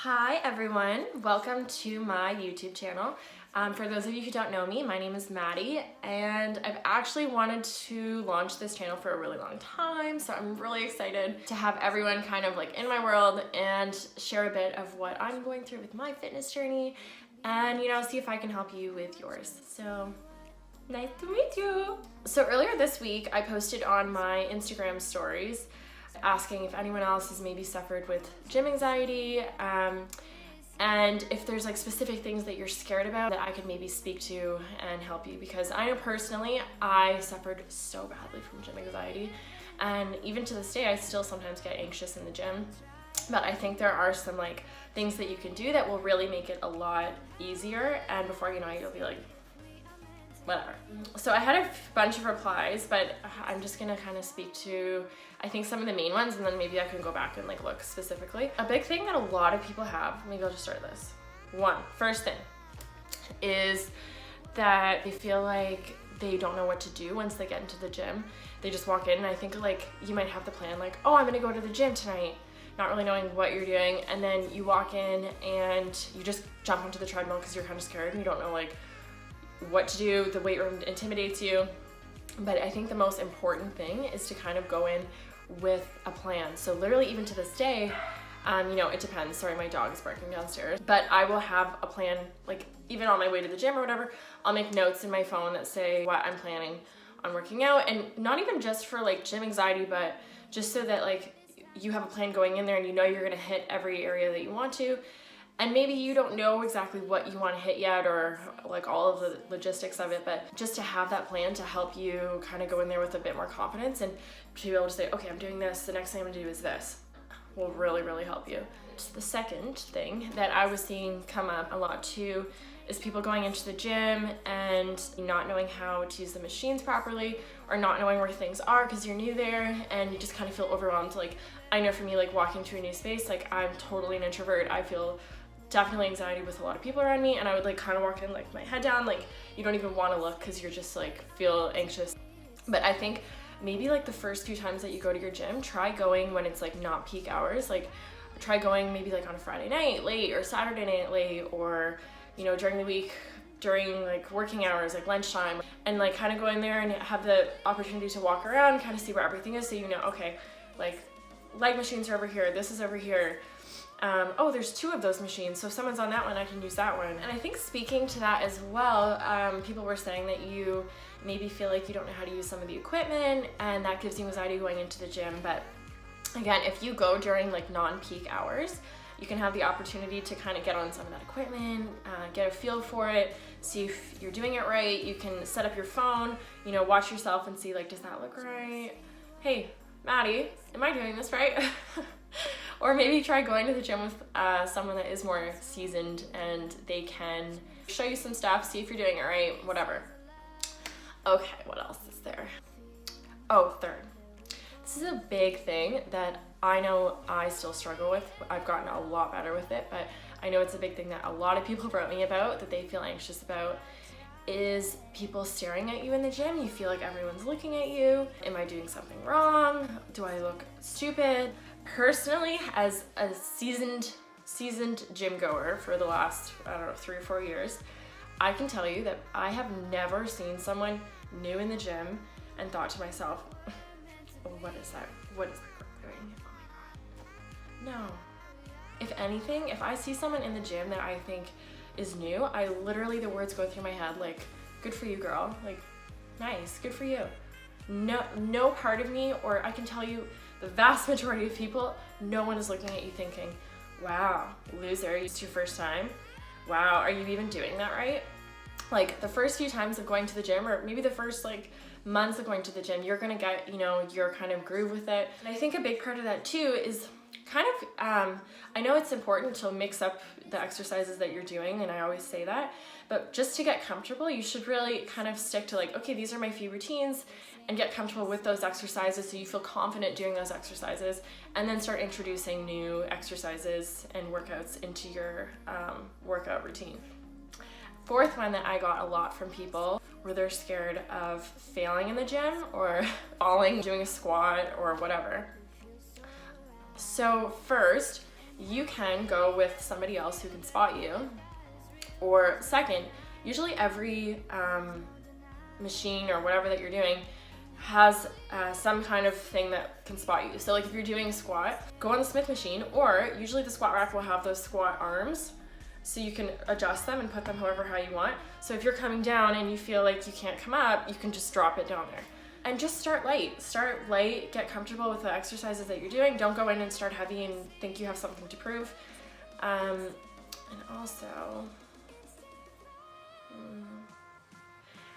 Hi everyone, welcome to my YouTube channel. For those of you who don't know me, my name is Maddie and I've actually wanted to launch this channel for a really long time, so I'm really excited to have everyone kind of like in my world and share a bit of what I'm going through with my fitness journey and see if I can help you with yours. So nice to meet you. So earlier this week I posted on my Instagram stories asking if anyone else has maybe suffered with gym anxiety and if there's like specific things that you're scared about that I could maybe speak to and help you, because I know personally I suffered so badly from gym anxiety, and even to this day I still sometimes get anxious in the gym, but I think there are some like things that you can do that will really make it a lot easier, and before you know it you'll be like whatever. So I had a bunch of replies, but I'm just gonna kind of speak to I think some of the main ones, and then maybe I can go back and like look specifically. A big thing that a lot of people have, maybe I'll just start this. First thing is that they feel like they don't know what to do once they get into the gym. They just walk in, and I think like you might have the plan like, oh, I'm gonna go to the gym tonight, not really knowing what you're doing, and then you walk in and you just jump onto the treadmill because you're kind of scared and you don't know like what to do. The weight room intimidates you. But I think the most important thing is to kind of go in with a plan. So literally even to this day, it depends. Sorry, my dog is barking downstairs. But I will have a plan, like even on my way to the gym or whatever, I'll make notes in my phone that say what I'm planning on working out, and not even just for like gym anxiety, but just so that like you have a plan going in there and you know you're gonna hit every area that you want to. And maybe you don't know exactly what you want to hit yet or like all of the logistics of it, but just to have that plan to help you kind of go in there with a bit more confidence and to be able to say, okay, I'm doing this, the next thing I'm gonna do is this, will really, really help you. The second thing that I was seeing come up a lot too is people going into the gym and not knowing how to use the machines properly, or not knowing where things are because you're new there and you just kind of feel overwhelmed. Like I know for me, like walking to a new space, like I'm totally an introvert. I feel definitely anxiety with a lot of people around me, and I would like kind of walk in like my head down, like you don't even want to look because you're just like feel anxious. But I think maybe like the first few times that you go to your gym, try going when it's like not peak hours. Like try going maybe like on a Friday night late or Saturday night late, or during the week during like working hours, like lunchtime, and like kind of go in there and have the opportunity to walk around, kind of see where everything is, so okay, like leg machines are over here, this is over here. Oh, there's two of those machines, so if someone's on that one, I can use that one. And I think speaking to that as well, people were saying that you maybe feel like you don't know how to use some of the equipment, and that gives you anxiety going into the gym. But again, if you go during like non-peak hours, you can have the opportunity to kind of get on some of that equipment, get a feel for it, see if you're doing it right. You can set up your phone, watch yourself and see like, does that look right? Hey, Maddie, am I doing this right? Or maybe try going to the gym with someone that is more seasoned and they can show you some stuff, see if you're doing it right, whatever. Okay, what else is there? Oh, third. This is a big thing that I know I still struggle with. I've gotten a lot better with it, but I know it's a big thing that a lot of people wrote me about, that they feel anxious about, is people staring at you in the gym. You feel like everyone's looking at you. Am I doing something wrong? Do I look stupid? Personally, as a seasoned gym goer for the last, 3 or 4 years, I can tell you that I have never seen someone new in the gym and thought to myself, oh, what is that girl doing? Oh my God. No. If anything, if I see someone in the gym that I think is new, I literally, the words go through my head like, good for you, girl. Like, nice, good for you. No part of me, or I can tell you the vast majority of people, no one is looking at you thinking, wow, loser, it's your first time. Wow, are you even doing that right? Like the first few times of going to the gym, or maybe the first like months of going to the gym, you're gonna get, your kind of groove with it. And I think a big part of that too is kind of, I know it's important to mix up the exercises that you're doing, and I always say that, but just to get comfortable, you should really kind of stick to like, okay, these are my few routines, and get comfortable with those exercises so you feel confident doing those exercises, and then start introducing new exercises and workouts into your workout routine. Fourth one that I got a lot from people where they're scared of failing in the gym or falling, doing a squat or whatever. So first, you can go with somebody else who can spot you. Or second, usually every machine or whatever that you're doing has some kind of thing that can spot you. So like if you're doing a squat, go on the Smith machine, or usually the squat rack will have those squat arms, so you can adjust them and put them however how you want. So if you're coming down and you feel like you can't come up, you can just drop it down there. And just start light. Start light, get comfortable with the exercises that you're doing. Don't go in and start heavy and think you have something to prove. And also,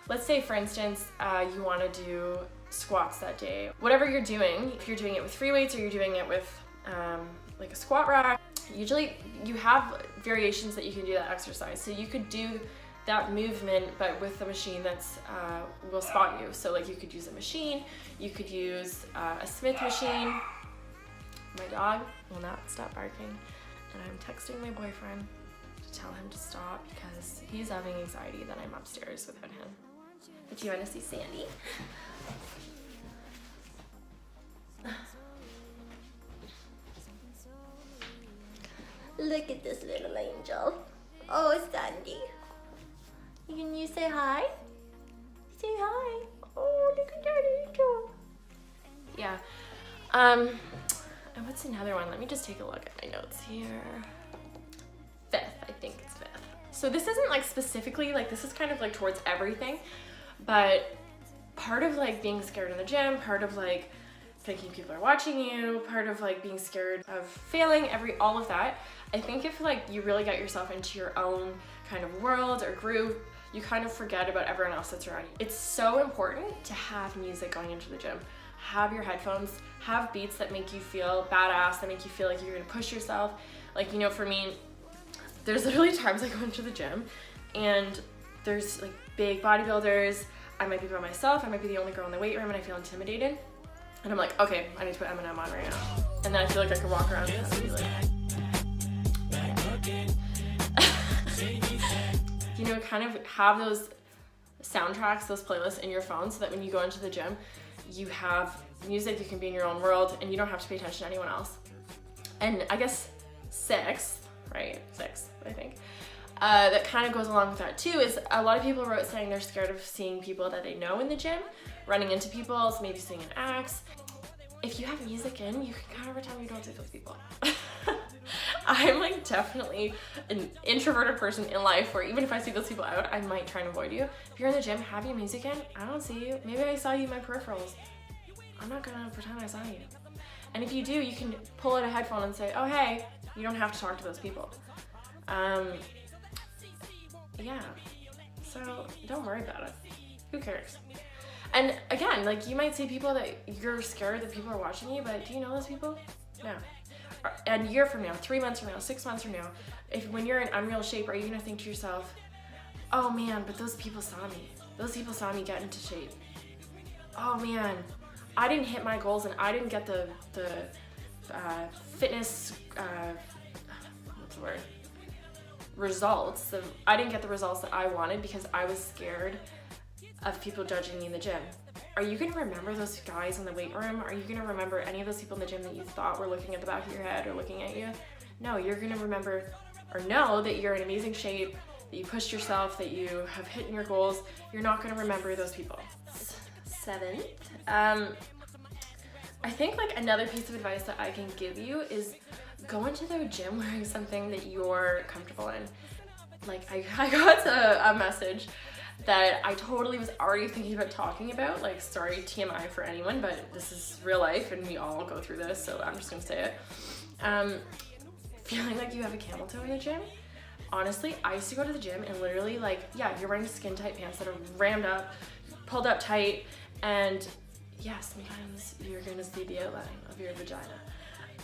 let's say for instance, you wanna do squats that day. Whatever you're doing, if you're doing it with free weights or you're doing it with like a squat rack, usually you have variations that you can do that exercise. So you could do that movement, but with a machine that's will spot you. So like you could use a machine, you could use a Smith machine. My dog will not stop barking, and I'm texting my boyfriend to tell him to stop because he's having anxiety that I'm upstairs without him. But you want to see Sandy? Look at this little angel. Oh, Sandy. Can you say hi? Say hi. Oh, look at that angel. Yeah. And what's another one? Let me just take a look at my notes here. 5th, I think it's 5th. So this isn't like specifically, like this is kind of like towards everything, but part of like being scared in the gym, part of like thinking people are watching you, part of like being scared of failing, all of that. I think if like you really get yourself into your own kind of world or groove, you kind of forget about everyone else that's around you. It's so important to have music going into the gym. Have your headphones, have beats that make you feel badass, that make you feel like you're gonna push yourself. Like, you know, for me, there's literally times I go into the gym and there's like big bodybuilders, I might be by myself, I might be the only girl in the weight room and I feel intimidated. And I'm like, okay, I need to put Eminem on right now. And then I feel like I can walk around and be like, you know, kind of have those soundtracks, those playlists in your phone so that when you go into the gym, you have music, you can be in your own world, and you don't have to pay attention to anyone else. And I guess 6th, right? 6th, I think. That kind of goes along with that too, is a lot of people wrote saying they're scared of seeing people that they know in the gym, running into people, so maybe seeing an axe. If you have music in, you can kind of pretend you don't see those people. I'm like definitely an introverted person in life where even if I see those people out, I might try and avoid you. If you're in the gym, have your music in, I don't see you. Maybe I saw you in my peripherals. I'm not gonna pretend I saw you. And if you do, you can pull out a headphone and say, oh hey, you don't have to talk to those people. Yeah, so don't worry about it. Who cares? And again, like you might see people that you're scared that people are watching you, but do you know those people? No. A year from now, 3 months from now, 6 months from now, when you're in unreal shape, are you gonna think to yourself, oh man, but those people saw me. Those people saw me get into shape. Oh man, I didn't hit my goals and I didn't get the fitness, what's the word? Results. I didn't get the results that I wanted because I was scared of people judging me in the gym. Are you gonna remember those guys in the weight room? Are you gonna remember any of those people in the gym that you thought were looking at the back of your head or looking at you? No, you're gonna remember or know that you're in amazing shape, that you pushed yourself, that you have hit your goals. You're not gonna remember those people. 7th, I think like another piece of advice that I can give you is go into the gym wearing something that you're comfortable in. Like I got a message that I totally was already thinking about talking about, like sorry TMI for anyone, but this is real life and we all go through this, so I'm just gonna say it. Feeling like you have a camel toe in the gym. Honestly, I used to go to the gym and literally like, yeah, you're wearing skin tight pants that are rammed up, pulled up tight, and yeah, sometimes you're gonna see the outline of your vagina.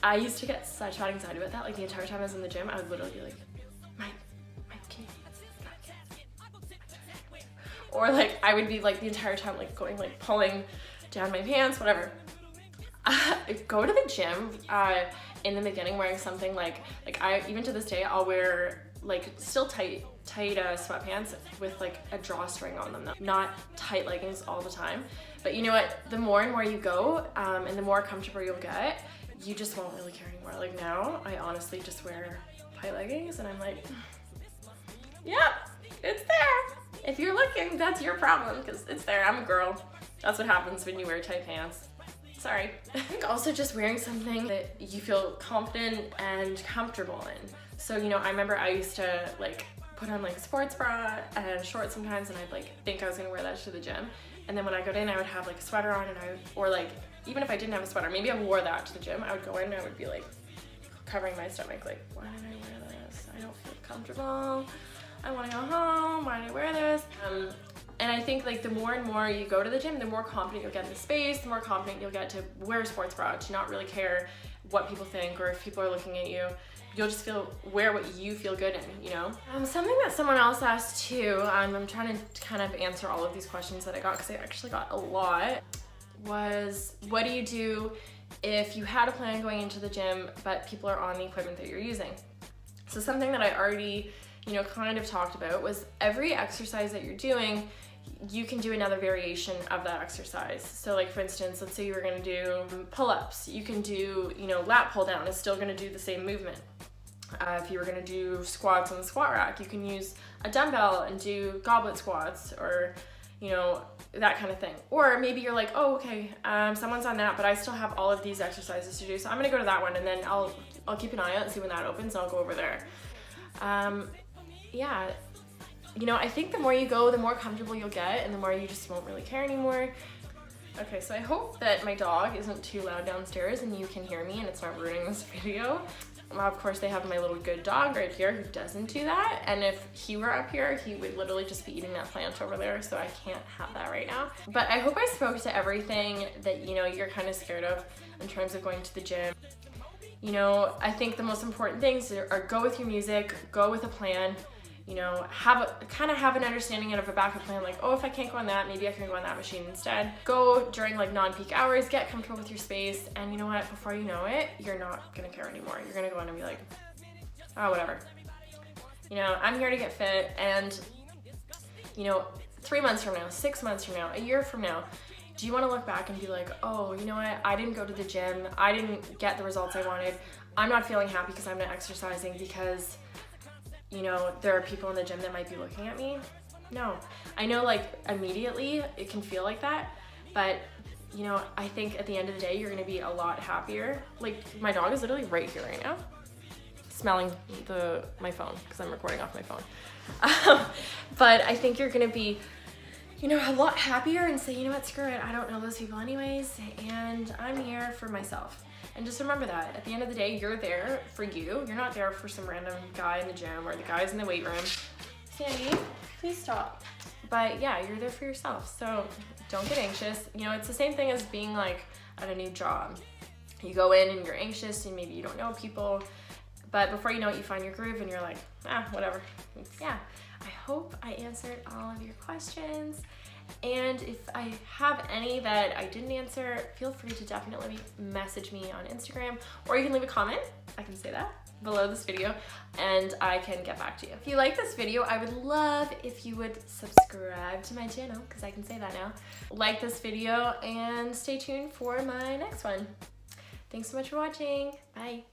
I used to get such bad anxiety about that, like the entire time I was in the gym, I would literally be like, Mike, can you not get it? Or like, I would be like the entire time like going, like pulling down my pants, whatever. Go to the gym in the beginning wearing something like I, even to this day, I'll wear like still tight sweatpants with like a drawstring on them though. Not tight leggings all the time. But you know what, the more and more you go and the more comfortable you'll get, you just won't really care anymore. Like now, I honestly just wear tight leggings and I'm like, yeah, it's there. If you're looking, that's your problem because it's there. I'm a girl. That's what happens when you wear tight pants. Sorry. I think also just wearing something that you feel confident and comfortable in. So, you know, I remember I used to like put on like a sports bra and shorts sometimes and I'd like think I was gonna wear that to the gym. And then when I got in, I would have like a sweater on and or like, even if I didn't have a sweater, maybe I wore that to the gym, I would go in and I would be like covering my stomach, like, why did I wear this? I don't feel comfortable. I wanna go home, why did I wear this? And I think like the more and more you go to the gym, the more confident you'll get in the space, the more confident you'll get to wear a sports bra, to not really care what people think or if people are looking at you. You'll just wear what you feel good in, you know? Something that someone else asked too, I'm trying to kind of answer all of these questions that I got because I actually got a lot, was what do you do if you had a plan going into the gym but people are on the equipment that you're using? So something that I already, you know, kind of talked about was every exercise that you're doing, you can do another variation of that exercise. So like for instance, let's say you were gonna do pull-ups, you can do, you know, lat pull down, it's still gonna do the same movement. If you were gonna do squats on the squat rack, you can use a dumbbell and do goblet squats or, you know, that kind of thing. Or maybe you're like, oh, okay, someone's on that, but I still have all of these exercises to do, so I'm gonna go to that one and then I'll keep an eye out and see when that opens and I'll go over there. Yeah, you know, I think the more you go, the more comfortable you'll get and the more you just won't really care anymore. Okay, so I hope that my dog isn't too loud downstairs and you can hear me and it's not ruining this video. Of course, they have my little good dog right here who doesn't do that. And if he were up here, he would literally just be eating that plant over there. So I can't have that right now. But I hope I spoke to everything that, you know, you're kind of scared of in terms of going to the gym. You know, I think the most important things are go with your music, go with a plan. You know, kind of have an understanding of a backup plan, like, oh, if I can't go on that, maybe I can go on that machine instead. Go during like non-peak hours, get comfortable with your space, and you know what, before you know it, you're not gonna care anymore. You're gonna go in and be like, oh, whatever. You know, I'm here to get fit, and you know, 3 months from now, 6 months from now, a year from now, do you wanna look back and be like, oh, you know what, I didn't go to the gym, I didn't get the results I wanted, I'm not feeling happy because I'm not exercising because, you know, there are people in the gym that might be looking at me? No. I know like immediately it can feel like that, but you know, I think at the end of the day, you're gonna be a lot happier. Like my dog is literally right here right now, smelling my phone because I'm recording off my phone. But I think you're gonna be, you know, a lot happier and say, you know what, screw it, I don't know those people anyways, and I'm here for myself. And just remember that at the end of the day, you're there for you. You're not there for some random guy in the gym or the guys in the weight room. Sandy, please stop. But yeah, you're there for yourself. So don't get anxious. You know, it's the same thing as being like at a new job. You go in and you're anxious and maybe you don't know people, but before you know it, you find your groove and you're like, ah, whatever. Yeah, I hope I answered all of your questions. And if I have any that I didn't answer, feel free to definitely message me on Instagram, or you can leave a comment, I can say that, below this video, and I can get back to you. If you like this video, I would love if you would subscribe to my channel, because I can say that now. Like this video, and stay tuned for my next one. Thanks so much for watching. Bye.